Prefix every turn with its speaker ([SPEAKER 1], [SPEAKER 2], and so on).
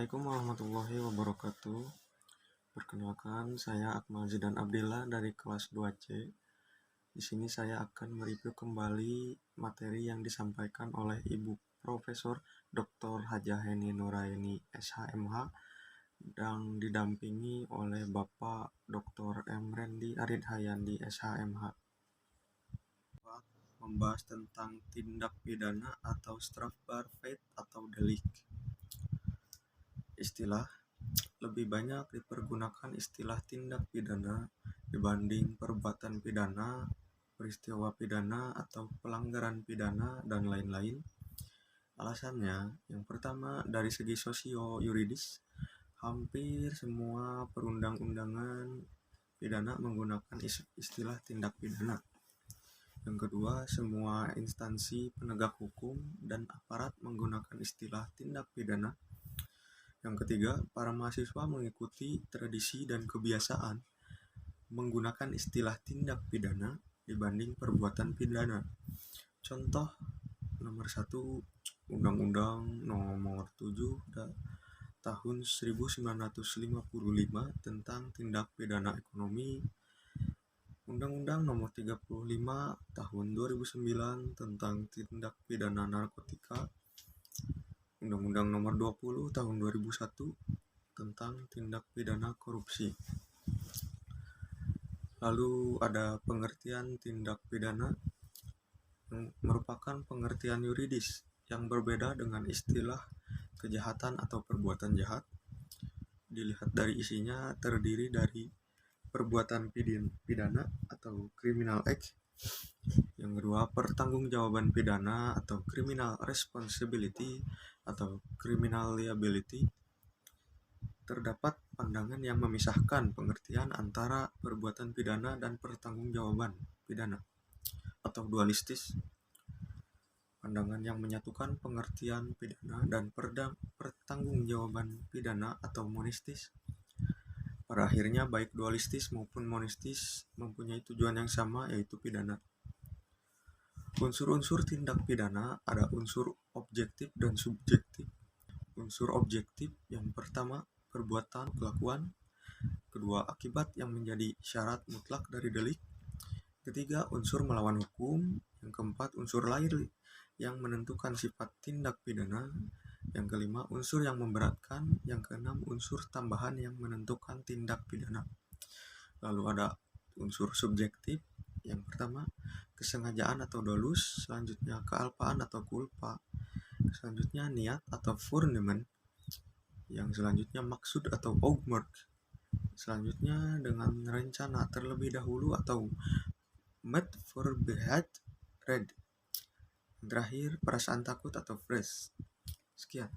[SPEAKER 1] Assalamualaikum warahmatullahi wabarakatuh. Perkenalkan, saya Akmal Zidan Abdillah dari kelas 2C. Di sini saya akan mereview kembali materi yang disampaikan oleh Ibu Profesor Dr. Hajah Heni Nuraini SHMH dan didampingi oleh Bapak Dr. M. Rendi Arid Hayandi SHMH. Membahas tentang tindak pidana atau strafbaar atau delik. Istilah lebih banyak dipergunakan istilah tindak pidana dibanding perbuatan pidana, peristiwa pidana, atau pelanggaran pidana, dan lain-lain. Alasannya, yang pertama, dari segi sosio-yuridis, hampir semua perundang-undangan pidana menggunakan istilah tindak pidana. Yang kedua, semua instansi penegak hukum dan aparat menggunakan istilah tindak pidana. Yang ketiga, para mahasiswa mengikuti tradisi dan kebiasaan menggunakan istilah tindak pidana dibanding perbuatan pidana. Contoh nomor 1, Undang-Undang nomor 7 tahun 1955 tentang tindak pidana ekonomi, Undang-Undang nomor 35 tahun 2009 tentang tindak pidana narkotika, Undang-Undang nomor 20 tahun 2001 tentang tindak pidana korupsi. Lalu ada pengertian tindak pidana yang merupakan pengertian yuridis yang berbeda dengan istilah kejahatan atau perbuatan jahat. Dilihat dari isinya, terdiri dari perbuatan pidana atau criminal act. Yang kedua, pertanggungjawaban pidana atau criminal responsibility atau criminal liability. Terdapat pandangan yang memisahkan pengertian antara perbuatan pidana dan pertanggungjawaban pidana atau dualistis. Pandangan yang menyatukan pengertian pidana dan pertanggungjawaban pidana atau monistis. Pada akhirnya, baik dualistis maupun monistis mempunyai tujuan yang sama, yaitu pidana. Unsur-unsur tindak pidana ada unsur objektif dan subjektif. Unsur objektif yang pertama, perbuatan, kelakuan. Kedua, akibat yang menjadi syarat mutlak dari delik. Ketiga, unsur melawan hukum. Yang keempat, unsur lain yang menentukan sifat tindak pidana. Yang kelima, unsur yang memberatkan. Yang keenam, unsur tambahan yang menentukan tindak pidana. Lalu ada unsur subjektif. Yang pertama, kesengajaan atau dolus. Selanjutnya, kealpaan atau kulpa. Selanjutnya, niat atau furnement. Yang selanjutnya, maksud atau augmerk. Selanjutnya, dengan rencana terlebih dahulu atau met voorbereid red. Terakhir, perasaan takut atau vrees. Sekian.